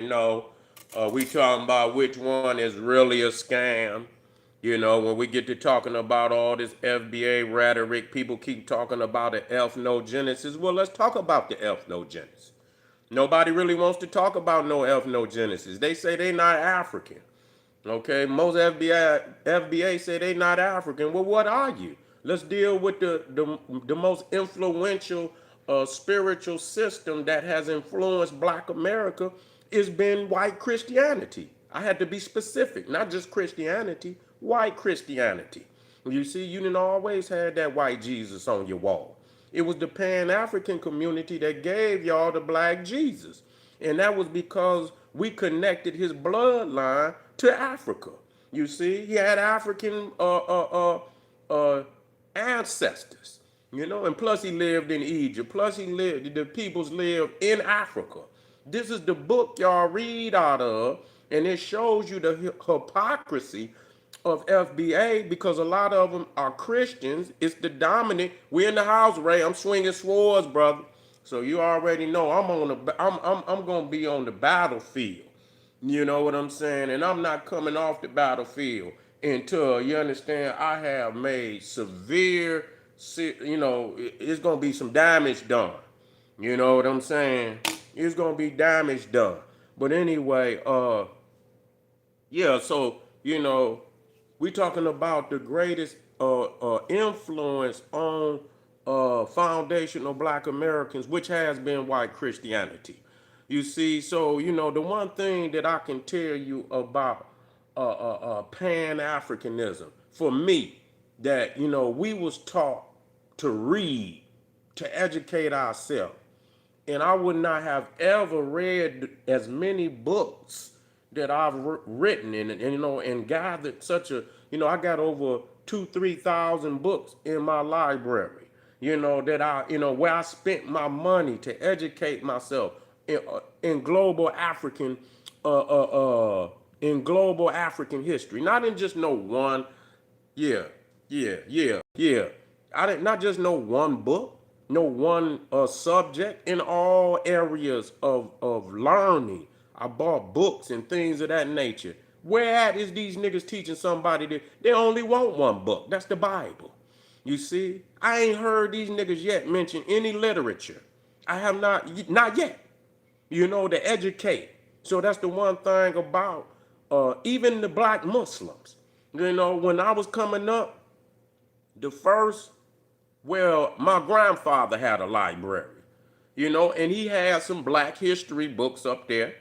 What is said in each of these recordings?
know, we talking about which one is really a scam. When we get to talking about all this FBA rhetoric, people keep talking about the ethnogenesis. Well, let's talk about the ethnogenesis. Nobody really wants to talk about no ethnogenesis. They say they not African. Okay, most FBA say they not African. Well, what are you? Let's deal with the most influential spiritual system that has influenced Black America is been white Christianity. I had to be specific, not just Christianity, white Christianity. You see, you didn't always had that white Jesus on your wall. It was the Pan-African community that gave y'all the black Jesus. And that was because we connected his bloodline to Africa. You see, he had African ancestors, and plus he lived in Egypt. Plus the peoples lived in Africa. This is the book y'all read out of, and it shows you the hypocrisy of FBA because a lot of them are Christians. It's the dominant. We're in the house, Ray. I'm swinging swords, brother. So you already know I'm gonna be on the battlefield. You know what I'm saying? And I'm not coming off the battlefield until you understand I have made severe, it's gonna be some damage done. You know what I'm saying? It's gonna be damage done. But anyway, yeah, so we talking about the greatest influence on foundational Black Americans, which has been white Christianity. You see, so the one thing that I can tell you about Pan-Africanism, for me, that we was taught to read, to educate ourselves, and I would not have ever read as many books that I've written and gathered such a, I got over 3,000 books in my library, that where I spent my money to educate myself in global African, in global African history, not in just no one, yeah, yeah. I didn't not just know one book, no one subject in all areas of learning. I bought books and things of that nature. Where at is these niggas teaching somebody that they only want one book? That's the Bible. You see, I ain't heard these niggas yet mention any literature. I have not yet. To educate. So that's the one thing about even the Black Muslims. When I was coming up, the first, well, my grandfather had a library, and he had some Black history books up there.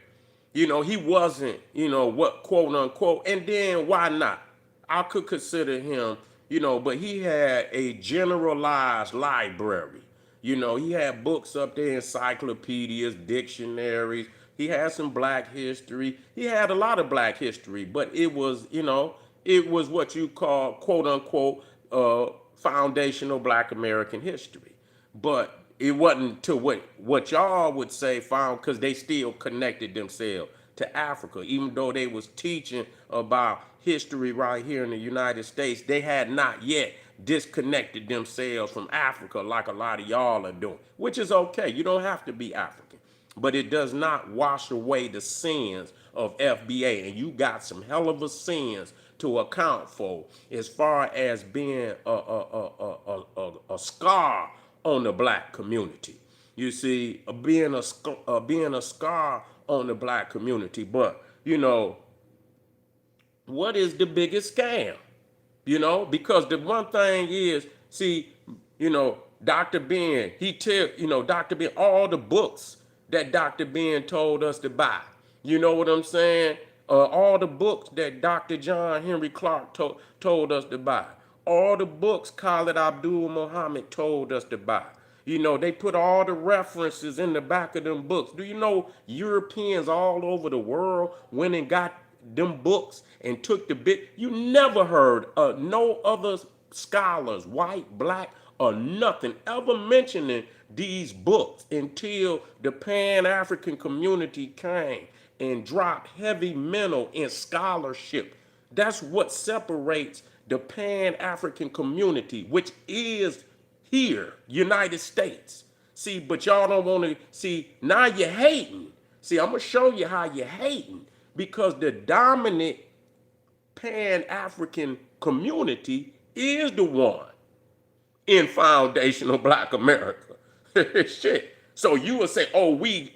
He wasn't, what quote unquote, and then why not? I could consider him, but he had a generalized library. He had books up there, encyclopedias, dictionaries. He had some Black history. He had a lot of Black history, but it was, it was what you call, quote unquote, foundational Black American history. But it wasn't to what y'all would say found, because they still connected themselves to Africa. Even though they was teaching about history right here in the United States, they had not yet disconnected themselves from Africa like a lot of y'all are doing, which is okay. You don't have to be African. But it does not wash away the sins of FBA. And you got some hell of a sins to account for as far as being a scar on the Black community. You see, being a scar on the Black community. But, what is the biggest scam? Because the one thing is, see, Dr. Ben, Dr. Ben, all the books that Dr. Ben told us to buy. You know what I'm saying? All the books that Dr. John Henry Clark told us to buy. All the books Khalid Abdul Muhammad told us to buy. They put all the references in the back of them books. Do you know Europeans all over the world went and got them books and took the bit? You never heard no other scholars, white, Black, or nothing, ever mentioning these books until the Pan-African community came and dropped heavy mental in scholarship. That's what separates the Pan-African community, which is here, United States. See, but y'all don't want to see, now you're hating. See, I'm gonna show you how you're hating because the dominant Pan-African community is the one in foundational Black America. Shit. So you would say, oh, we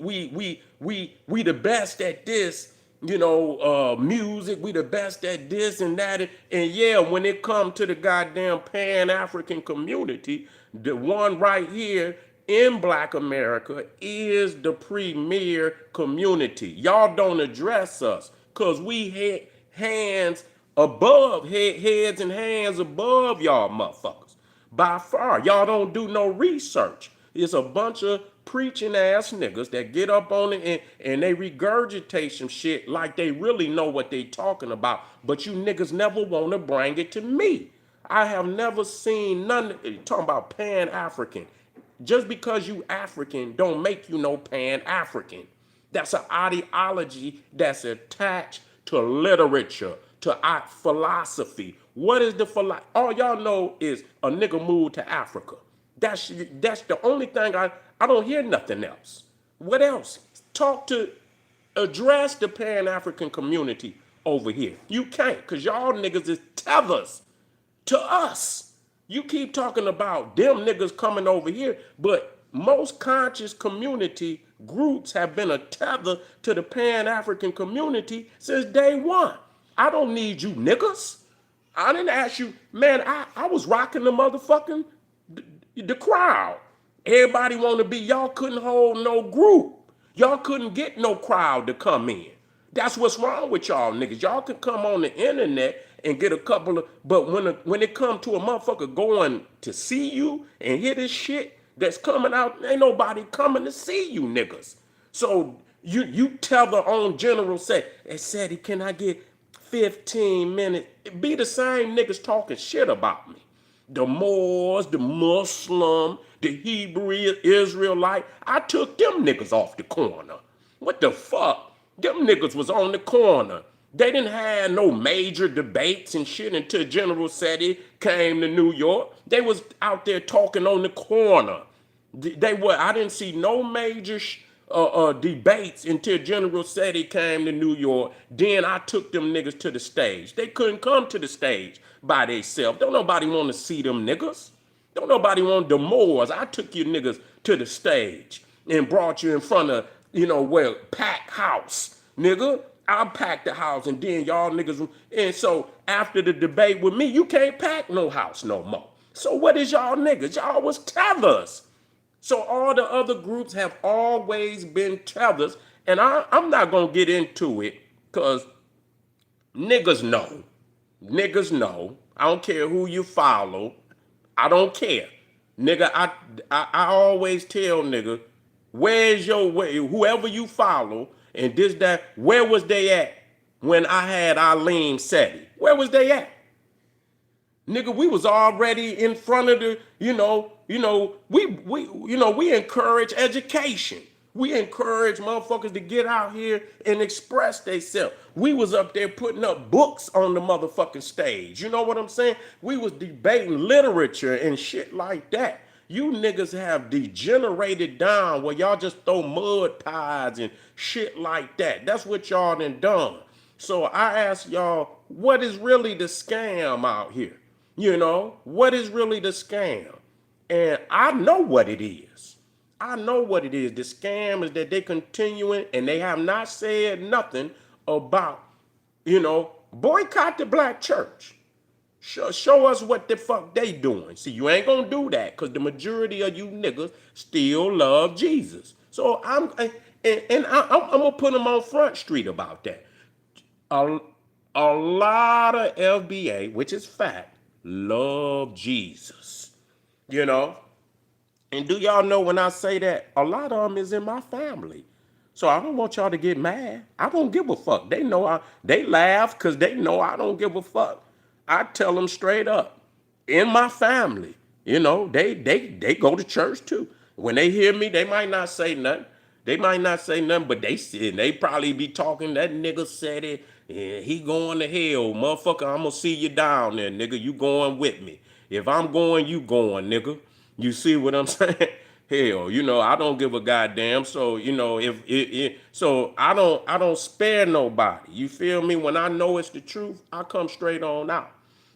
the best at this, music, we the best at this and that. And yeah, when it comes to the goddamn Pan-African community, the one right here in Black America is the premier community. Y'all don't address us because we had hands above, heads and hands above y'all motherfuckers. By far, y'all don't do no research. It's a bunch of preaching ass niggas that get up on it and they regurgitate some shit like they really know what they talking about. But you niggas never want to bring it to me. I have never seen none talking about Pan-African. Just because you African don't make you no Pan-African. That's an ideology that's attached to literature, to philosophy. What is the philosophy? All y'all know is a nigga moved to Africa. That's the only thing I don't hear nothing else. What else? Address the Pan-African community over here. You can't, because y'all niggas is tethers to us. You keep talking about them niggas coming over here, but most conscious community groups have been a tether to the Pan-African community since day one. I don't need you niggas. I didn't ask you, man, I was rocking the motherfucking, the crowd. Everybody want to be, y'all couldn't hold no group. Y'all couldn't get no crowd to come in. That's what's wrong with y'all niggas. Y'all can come on the internet and get a couple of, but when it come to a motherfucker going to see you and hear this shit that's coming out, ain't nobody coming to see you niggas. So you tell the own general say, can I get 15 minutes? It be the same niggas talking shit about me. The Moors, the Muslim, the Hebrew Israelite. I took them niggas off the corner. What the fuck? Them niggas was on the corner. They didn't have no major debates and shit until generalseti came to New York. They was out there talking on the corner. I didn't see no major debates until generalseti came to New York. Then I took them niggas to the stage. They couldn't come to the stage by themselves. Don't nobody want to see them niggas. Don't nobody want the Moors. I took you niggas to the stage and brought you in front of, packed house, nigga. I packed the house and then y'all niggas. And so after the debate with me, you can't pack no house no more. So what is y'all niggas? Y'all was tethers. So all the other groups have always been tethers. And I'm not going to get into it because niggas know. Niggas know. I don't care who you follow. I don't care. Nigga, I always tell nigga, where's your way? Whoever you follow and this, that, where was they at when I had Eileen Seti? Where was they at? Nigga, we was already in front of the, we encourage education. We encourage motherfuckers to get out here and express themselves. We was up there putting up books on the motherfucking stage. You know what I'm saying? We was debating literature and shit like that. You niggas have degenerated down where y'all just throw mud pies and shit like that. That's what y'all done. So I ask y'all, what is really the scam out here? What is really the scam? And I know what it is. I know what it is. The scam is that they continuing and they have not said nothing about, boycott the black church. Show us what the fuck they doing. See, you ain't gonna do that because the majority of you niggas still love Jesus. So I'm gonna put them on Front Street about that. A lot of FBA, which is fact, love Jesus. And do y'all know when I say that, a lot of them is in my family. So I don't want y'all to get mad. I don't give a fuck. They know they laugh because they know I don't give a fuck. I tell them straight up. In my family, they go to church too. When they hear me, they might not say nothing. But they probably be talking, that nigga said it, and he going to hell. Motherfucker, I'm gonna see you down there, nigga. You going with me. If I'm going, you going, nigga. You see what I'm saying? Hell, I don't give a goddamn. So, so I don't spare nobody. You feel me? When I know it's the truth, I come straight on out.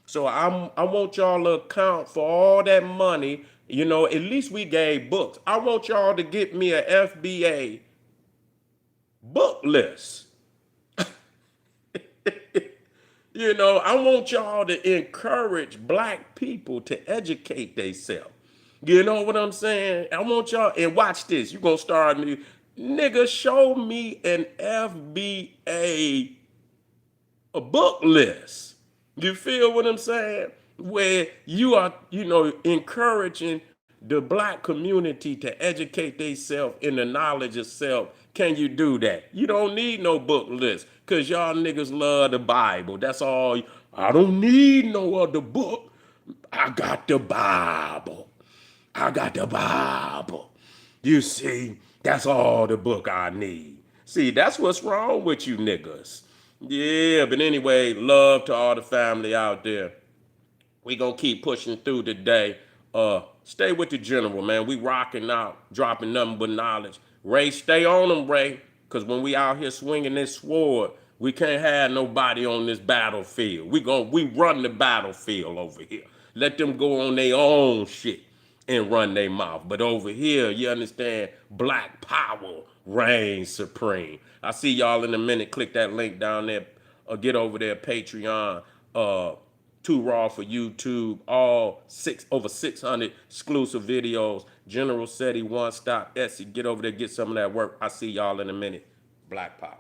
So I want y'all to account for all that money. At least we gave books. I want y'all to get me a FBA book list. I want y'all to encourage black people to educate themselves. You know what I'm saying? I want y'all, and watch this. You gonna start me, nigga. Show me an FBA a book list. You feel what I'm saying? Where you are, encouraging the black community to educate themselves in the knowledge of self. Can you do that? You don't need no book list because y'all niggas love the Bible. That's all. I don't need no other book. I got the Bible. I got the Bible. You see, that's all the book I need. See, that's what's wrong with you niggas. Yeah, but anyway, love to all the family out there. We gonna keep pushing through today. Stay with the general, man. We rocking out, dropping nothing but knowledge. Ray, stay on them, Ray. Cause when we out here swinging this sword, we can't have nobody on this battlefield. We run the battlefield over here. Let them go on their own shit and run their mouth. But over here, you understand, black power reigns supreme. I see y'all in a minute. Click that link down there. Get over there, Patreon. Too Raw for YouTube. Over 600 exclusive videos. General SETI, One Stop Etsy. Get over there, get some of that work. I see y'all in a minute. Black power.